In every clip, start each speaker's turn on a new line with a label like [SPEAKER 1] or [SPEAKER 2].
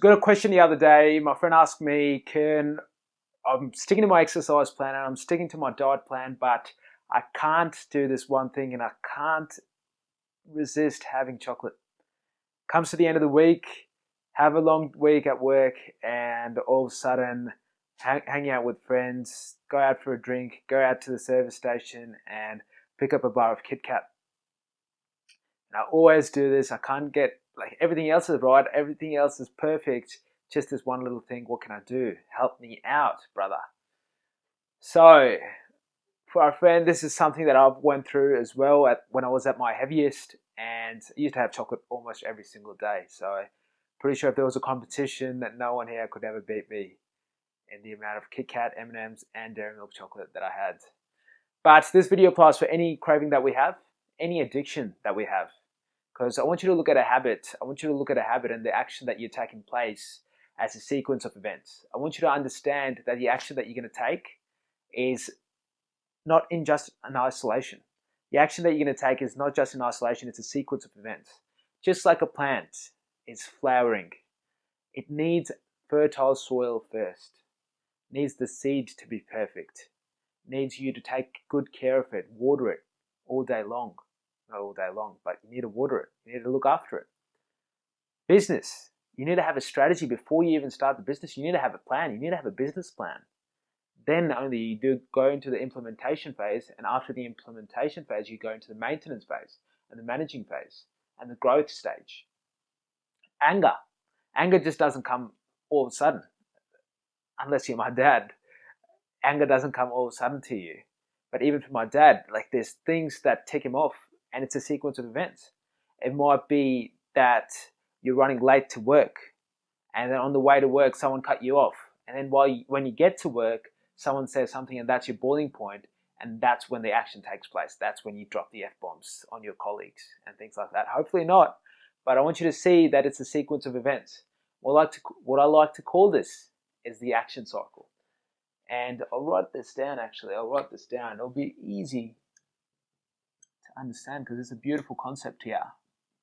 [SPEAKER 1] got a question the other day. My friend asked me, I'm sticking to my exercise plan and I'm sticking to my diet plan, but I can't do this one thing and I can't resist having chocolate. Comes to the end of the week, have a long week at work, and all of a sudden, hang out with friends, go out for a drink, go out to the service station and pick up a bar of Kit Kat. And I always do this. I can't get, like, everything else is right, everything else is perfect. Just this one little thing. What can I do? Help me out, brother. So, for our friend, this is something that I've went through as well when I was at my heaviest, and I used to have chocolate almost every single day. So, pretty sure if there was a competition, that no one here could ever beat me in the amount of Kit Kat, M&Ms, and Dairy Milk chocolate that I had. But this video applies for any craving that we have, any addiction that we have. Because I want you to look at a habit. I want you to look at a habit and the action that you're taking place as a sequence of events. I want you to understand that the action that you're going to take is not in just an isolation. The action that you're going to take is not just in isolation, it's a sequence of events. Just like a plant is flowering, it needs fertile soil first. It needs the seed to be perfect. It needs you to take good care of it, water it all day long. Not all day long, but you need to water it. You need to look after it. Business. You need to have a strategy before you even start the business. You need to have a plan. You need to have a business plan. Then only you do go into the implementation phase, and after the implementation phase, you go into the maintenance phase, and the managing phase, and the growth stage. Anger. Anger just doesn't come all of a sudden, unless you're my dad. Anger doesn't come all of a sudden to you. But even for my dad, like, there's things that tick him off, and it's a sequence of events. It might be that you're running late to work, and then on the way to work, someone cut you off. And then when you get to work, someone says something, and that's your boiling point, and that's when the action takes place. That's when you drop the F-bombs on your colleagues and things like that. Hopefully not, but I want you to see that it's a sequence of events. What I like to call this is the action cycle. And I'll write this down, actually. I'll write this down. It'll be easy to understand because it's a beautiful concept here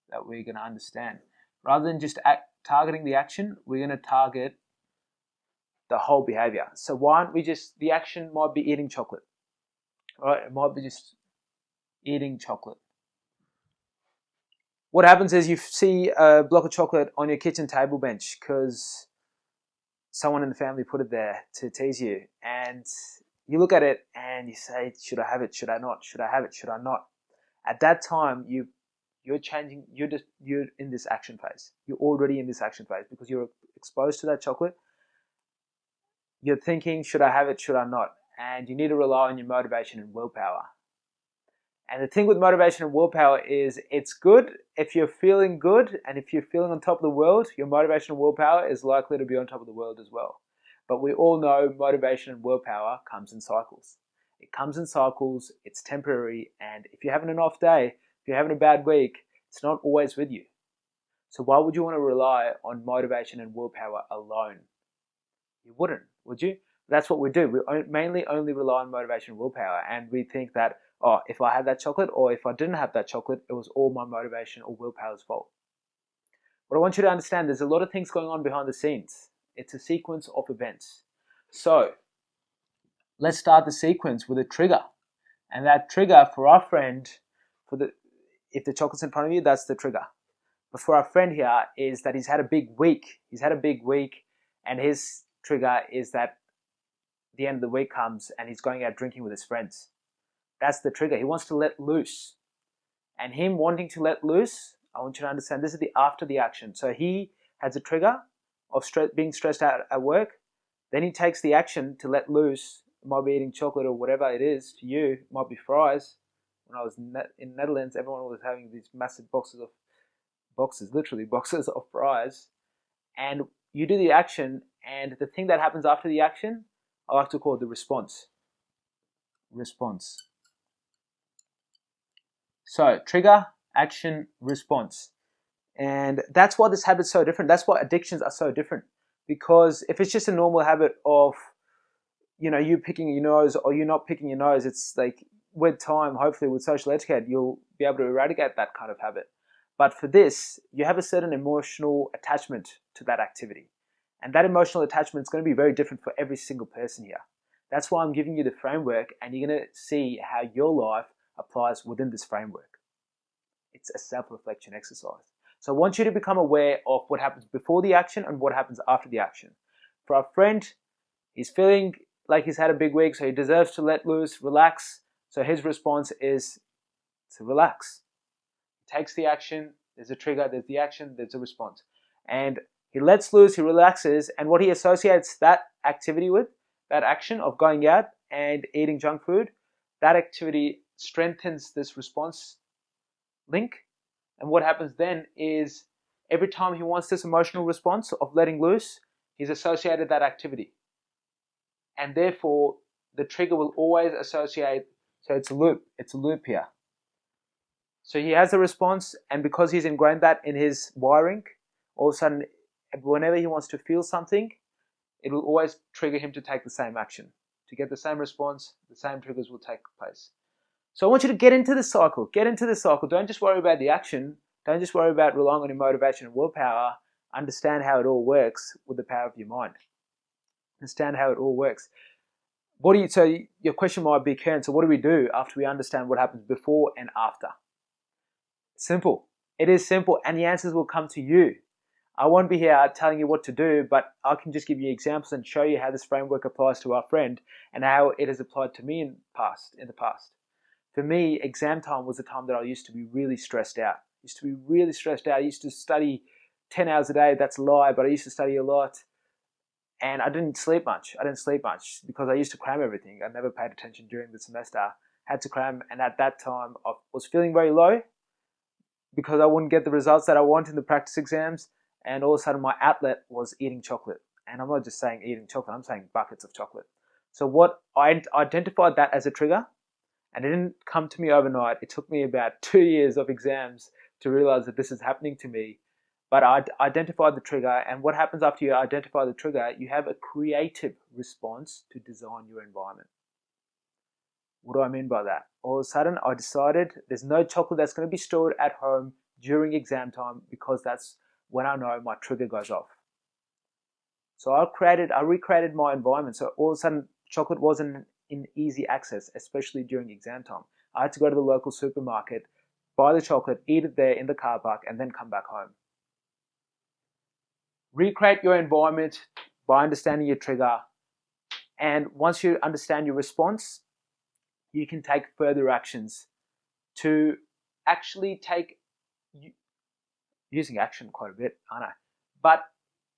[SPEAKER 1] that we're going to understand. Rather than just targeting the action, we're going to target the whole behavior. So why aren't we the action might be eating chocolate, right? It might be just eating chocolate. What happens is you see a block of chocolate on your kitchen table bench because someone in the family put it there to tease you, and you look at it and you say, should I have it? Should I not? Should I have it? Should I not? At that time, you're changing. You're in this action phase. You're already in this action phase because you're exposed to that chocolate. You're thinking, should I have it? Should I not? And you need to rely on your motivation and willpower. And the thing with motivation and willpower is it's good if you're feeling good, and if you're feeling on top of the world, your motivation and willpower is likely to be on top of the world as well. But we all know motivation and willpower comes in cycles. It comes in cycles, it's temporary, and if you're having an off day, if you're having a bad week, it's not always with you. So why would you want to rely on motivation and willpower alone? You wouldn't, would you? That's what we do. We mainly only rely on motivation and willpower, and we think that, oh, if I had that chocolate or if I didn't have that chocolate, it was all my motivation or willpower's fault. What I want you to understand, there's a lot of things going on behind the scenes. It's a sequence of events. So let's start the sequence with a trigger. And that trigger for our friend, if the chocolate's in front of you, that's the trigger. But for our friend here is that he's had a big week. He's had a big week, and his trigger is that the end of the week comes and he's going out drinking with his friends. That's the trigger. He wants to let loose. And him wanting to let loose, I want you to understand, this is the after the action. So he has a trigger of being stressed out at work. Then he takes the action to let loose. It might be eating chocolate or whatever it is to you. It might be fries. When I was in Netherlands, everyone was having these massive literally boxes of fries. And you do the action, and the thing that happens after the action, I like to call it the response. Response. So trigger, action, response. And that's why this habit's so different. That's why addictions are so different. Because if it's just a normal habit of, you picking your nose or you're not picking your nose, it's like with time, hopefully with social etiquette, you'll be able to eradicate that kind of habit. But for this, you have a certain emotional attachment to that activity. And that emotional attachment is going to be very different for every single person here. That's why I'm giving you the framework, and you're going to see how your life applies within this framework. It's a self-reflection exercise. So I want you to become aware of what happens before the action and what happens after the action. For our friend, he's feeling like he's had a big week, so he deserves to let loose, relax. So his response is to relax. He takes the action, there's a trigger, there's the action, there's a response. And he lets loose, he relaxes, and what he associates that activity with, that action of going out and eating junk food, that activity strengthens this response link. And what happens then is every time he wants this emotional response of letting loose, he's associated that activity. And therefore, the trigger will always associate, so it's a loop here. So he has a response, and because he's ingrained that in his wiring, all of a sudden, whenever he wants to feel something, it will always trigger him to take the same action. To get the same response, the same triggers will take place. So I want you to get into the cycle. Get into the cycle. Don't just worry about the action. Don't just worry about relying on your motivation and willpower. Understand how it all works with the power of your mind. Understand how it all works. So your question might be, Karen, so what do we do after we understand what happens before and after? Simple. It is simple, and the answers will come to you. I won't be here telling you what to do, but I can just give you examples and show you how this framework applies to our friend and how it has applied to me in the past. For me, exam time was a time that I used to be really stressed out. I used to study 10 hours a day. That's a lie, but I used to study a lot. And I didn't sleep much. Because I used to cram everything. I never paid attention during the semester. Had to cram, and at that time, I was feeling very low because I wouldn't get the results that I want in the practice exams. And all of a sudden, my outlet was eating chocolate. And I'm not just saying eating chocolate. I'm saying buckets of chocolate. So what I identified that as a trigger. And it didn't come to me overnight. It took me about 2 years of exams to realize that this is happening to me. But I identified the trigger, and what happens after you identify the trigger, you have a creative response to design your environment. What do I mean by that? All of a sudden, I decided there's no chocolate that's going to be stored at home during exam time, because that's when I know my trigger goes off. So I recreated my environment. So all of a sudden, chocolate wasn't in easy access, especially during exam time. I had to go to the local supermarket, buy the chocolate, eat it there in the car park, and then come back home. Recreate your environment by understanding your trigger. And once you understand your response, you can take further actions to actually using action quite a bit, I know, but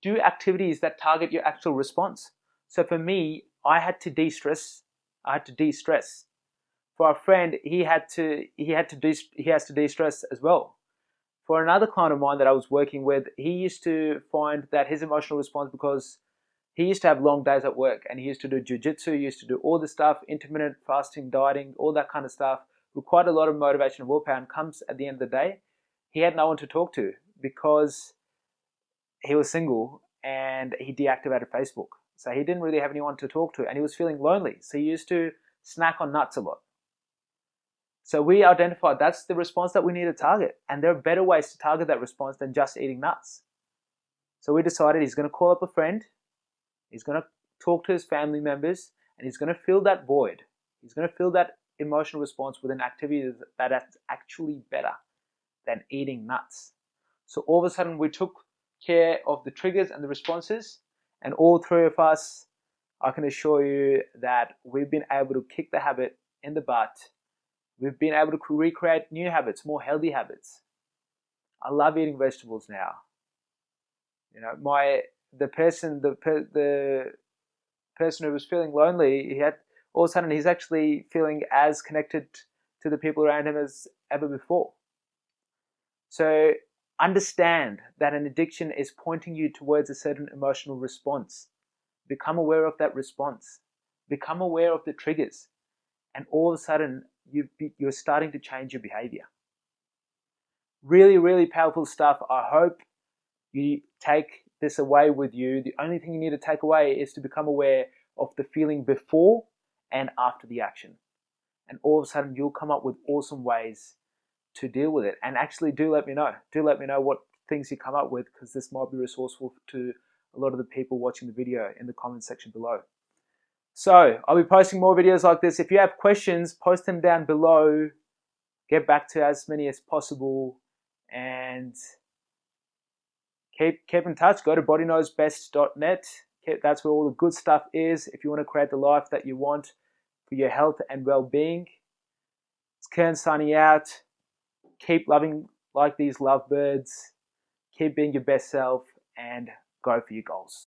[SPEAKER 1] do activities that target your actual response. So for me, I had to de-stress. For our friend, he has to de-stress as well. For another client of mine that I was working with, he used to find that his emotional response, because he used to have long days at work, and he used to do jiu-jitsu, he used to do all the stuff, intermittent fasting, dieting, all that kind of stuff, required a lot of motivation and willpower, and comes at the end of the day, he had no one to talk to because he was single and he deactivated Facebook. So he didn't really have anyone to talk to, and he was feeling lonely. So he used to snack on nuts a lot. So we identified that's the response that we need to target. And there are better ways to target that response than just eating nuts. So we decided he's going to call up a friend, he's going to talk to his family members, and he's going to fill that void. He's going to fill that emotional response with an activity that's actually better than eating nuts. So all of a sudden we took care of the triggers and the responses, and all three of us, I can assure you that we've been able to kick the habit in the butt. We've been able to recreate new habits, more healthy habits. I love eating vegetables now. You know, the person who was feeling lonely, all of a sudden he's actually feeling as connected to the people around him as ever before. So understand that an addiction is pointing you towards a certain emotional response. Become aware of that response. Become aware of the triggers. And all of a sudden, you're starting to change your behavior. Really, really powerful stuff. I hope you take this away with you. The only thing you need to take away is to become aware of the feeling before and after the action. And all of a sudden, you'll come up with awesome ways to deal with it. And actually do let me know. Do let me know what things you come up with, because this might be resourceful to a lot of the people watching the video in the comment section below. So I'll be posting more videos like this. If you have questions, post them down below. Get back to as many as possible, and keep in touch. Go to bodyknowsbest.net. That's where all the good stuff is if you want to create the life that you want for your health and well-being. It's Kern signing out. Keep loving like these lovebirds. Keep being your best self and go for your goals.